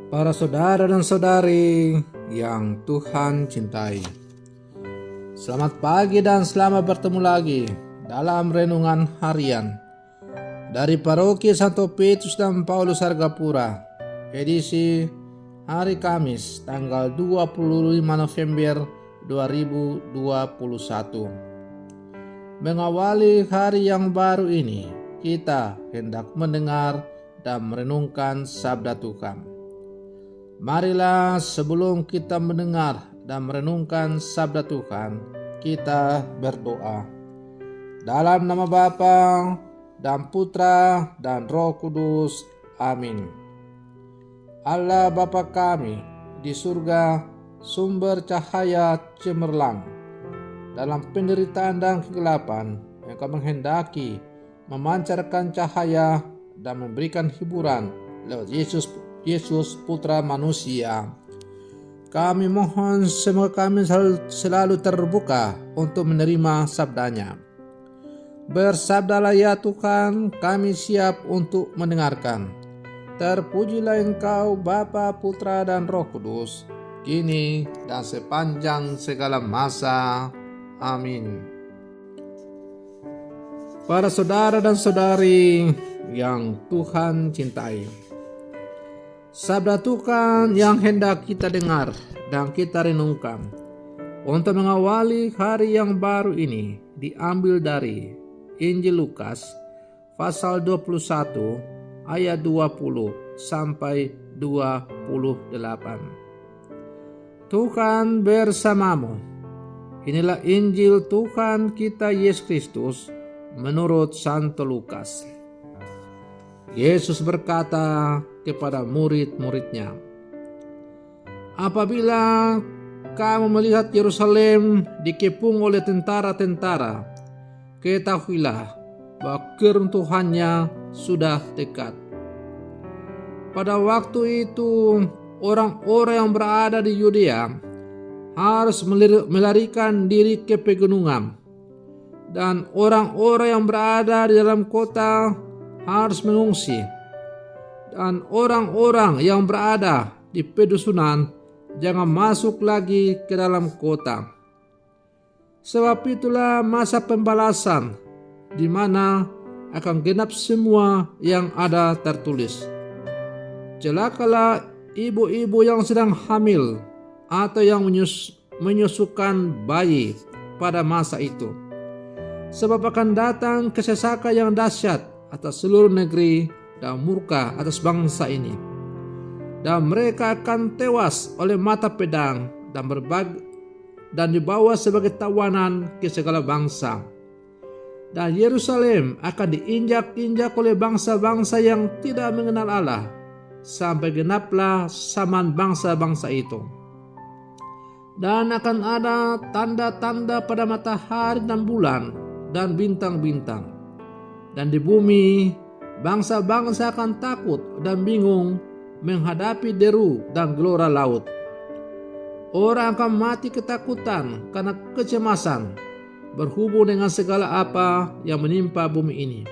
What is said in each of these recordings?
Para saudara dan saudari yang Tuhan cintai, selamat pagi dan selamat bertemu lagi dalam renungan harian dari Paroki Santo Petrus dan Paulus Argapura, edisi hari Kamis tanggal 25 November 2021. Mengawali hari yang baru ini, kita hendak mendengar dan merenungkan sabda Tuhan. Marilah sebelum kita mendengar dan merenungkan sabda Tuhan, kita berdoa. Dalam nama Bapa dan Putra dan Roh Kudus. Amin. Allah Bapa kami di surga, sumber cahaya cemerlang dalam penderitaan dan kegelapan, Engkau menghendaki memancarkan cahaya dan memberikan hiburan lewat Yesus Putra Manusia. Kami mohon semoga kami selalu terbuka untuk menerima sabdanya. Bersabdalah ya Tuhan, kami siap untuk mendengarkan. Terpujilah Engkau Bapa, Putra dan Roh Kudus, kini dan sepanjang segala masa. Amin. Para saudara dan saudari yang Tuhan cintai, sabda Tuhan yang hendak kita dengar dan kita renungkan untuk mengawali hari yang baru ini diambil dari Injil Lukas pasal 21 ayat 20 sampai 28. Tuhan bersamamu. Inilah Injil Tuhan kita Yesus Kristus menurut Santo Lukas. Yesus berkata kepada murid-muridnya, apabila kamu melihat Yerusalem dikepung oleh tentara-tentara, ketahuilah bahwa keruntuhannya sudah dekat. Pada waktu itu, orang-orang yang berada di Yudea harus melarikan diri ke pegunungan, dan orang-orang yang berada di dalam kota harus mengungsi, dan orang-orang yang berada di pedusunan jangan masuk lagi ke dalam kota. Sebab itulah masa pembalasan, di mana akan genap semua yang ada tertulis. Celakalah ibu-ibu yang sedang hamil atau yang menyusukan bayi pada masa itu, sebab akan datang kesesakan yang dahsyat atas seluruh negeri dan murka atas bangsa ini, dan mereka akan tewas oleh mata pedang dan dibawa sebagai tawanan ke segala bangsa. Dan Yerusalem akan diinjak-injak oleh bangsa-bangsa yang tidak mengenal Allah, sampai genaplah zaman bangsa-bangsa itu. Dan akan ada tanda-tanda pada matahari dan bulan dan bintang-bintang. Dan di bumi, bangsa-bangsa akan takut dan bingung menghadapi deru dan gelora laut. Orang akan mati ketakutan karena kecemasan berhubung dengan segala apa yang menimpa bumi ini,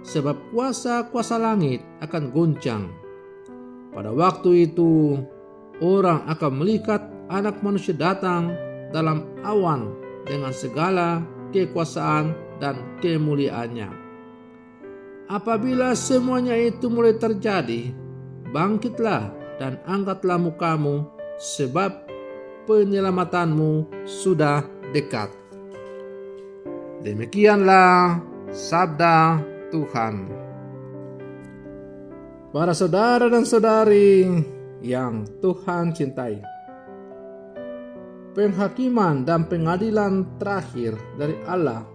sebab kuasa-kuasa langit akan goncang. Pada waktu itu, orang akan melihat Anak Manusia datang dalam awan dengan segala kekuasaan dan kemuliaannya. Apabila semuanya itu mulai terjadi, bangkitlah dan angkatlah mukamu, sebab penyelamatanmu sudah dekat. Demikianlah sabda Tuhan. Para saudara dan saudari yang Tuhan cintai, penghakiman dan pengadilan terakhir dari Allah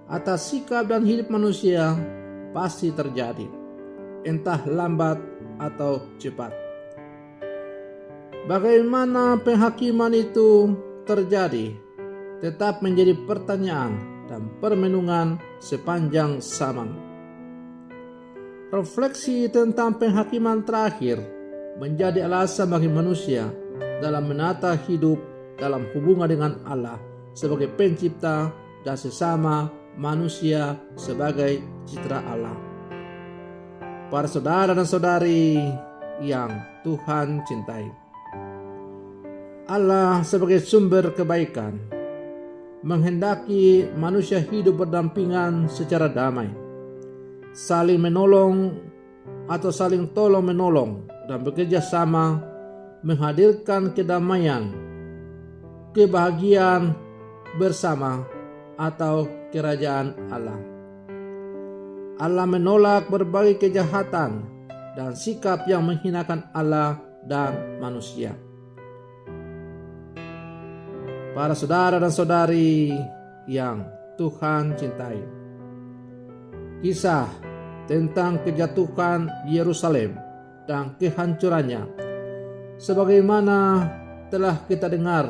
atas sikap dan hidup manusia pasti terjadi, entah lambat atau cepat. Bagaimana penghakiman itu terjadi tetap menjadi pertanyaan dan permenungan sepanjang zaman. Refleksi tentang penghakiman terakhir menjadi alasan bagi manusia dalam menata hidup dalam hubungan dengan Allah sebagai pencipta dan sesama manusia sebagai citra Allah. Para saudara dan saudari yang Tuhan cintai. Allah sebagai sumber kebaikan menghendaki manusia hidup berdampingan secara damai, saling menolong atau saling tolong menolong dan bekerja sama menghadirkan kedamaian, kebahagiaan bersama atau kerajaan Allah. Allah menolak berbagai kejahatan dan sikap yang menghinakan Allah dan manusia. Para saudara dan saudari yang Tuhan cintai, kisah tentang kejatuhan Yerusalem dan kehancurannya sebagaimana telah kita dengar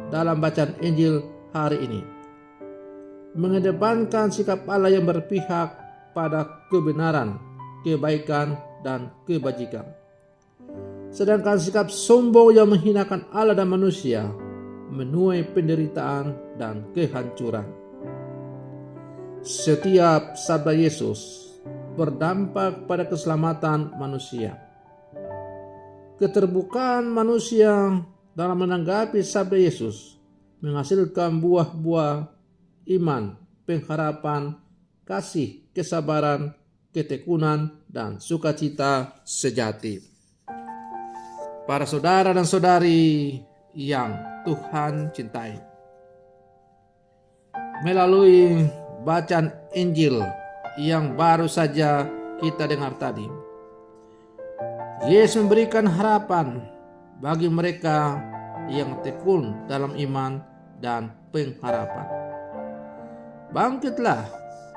dalam bacaan Injil hari ini mengedepankan sikap Allah yang berpihak pada kebenaran, kebaikan, dan kebajikan. Sedangkan sikap sombong yang menghinakan Allah dan manusia menuai penderitaan dan kehancuran. Setiap sabda Yesus berdampak pada keselamatan manusia. Keterbukaan manusia dalam menanggapi sabda Yesus menghasilkan buah-buah iman, pengharapan, kasih, kesabaran, ketekunan, dan sukacita sejati. Para saudara dan saudari yang Tuhan cintai, melalui bacaan Injil yang baru saja kita dengar tadi, Yesus memberikan harapan bagi mereka yang tekun dalam iman dan pengharapan. Bangkitlah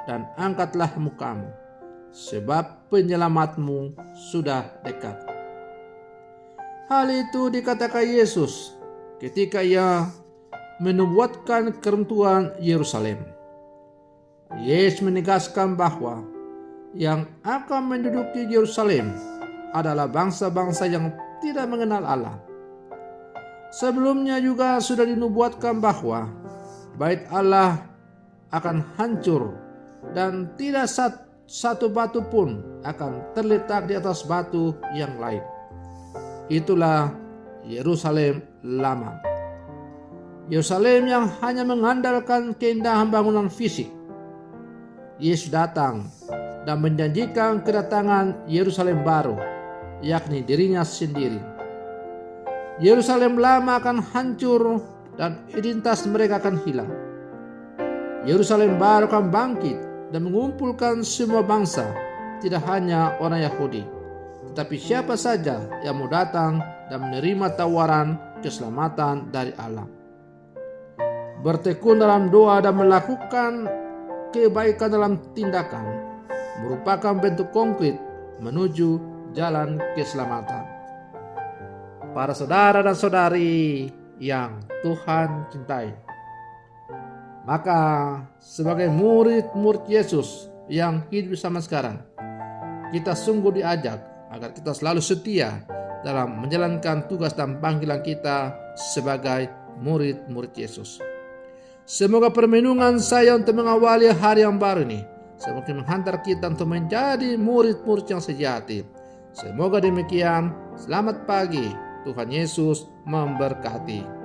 dan angkatlah mukamu, sebab penyelamatmu sudah dekat. Hal itu dikatakan Yesus ketika ia menubuatkan keruntuhan Yerusalem. Yesus menegaskan bahwa yang akan menduduki Yerusalem adalah bangsa-bangsa yang tidak mengenal Allah. Sebelumnya juga sudah dinubuatkan bahwa bait Allah akan hancur dan tidak satu batu pun akan terletak di atas batu yang lain. Itulah Yerusalem lama. Yerusalem yang hanya mengandalkan keindahan bangunan fisik. Yesus datang dan menjanjikan kedatangan Yerusalem baru, yakni dirinya sendiri. Yerusalem lama akan hancur dan identitas mereka akan hilang. Yerusalem baru akan bangkit dan mengumpulkan semua bangsa, tidak hanya orang Yahudi, tetapi siapa saja yang mau datang dan menerima tawaran keselamatan dari Allah. Bertekun dalam doa dan melakukan kebaikan dalam tindakan merupakan bentuk konkret menuju jalan keselamatan. Para saudara dan saudari yang Tuhan cintai, maka sebagai murid-murid Yesus yang hidup sama sekarang, kita sungguh diajak agar kita selalu setia dalam menjalankan tugas dan panggilan kita sebagai murid-murid Yesus. Semoga permenungan saya untuk mengawali hari yang baru ini semakin menghantar kita untuk menjadi murid-murid yang sejati. Semoga demikian. Selamat pagi. Tuhan Yesus memberkati.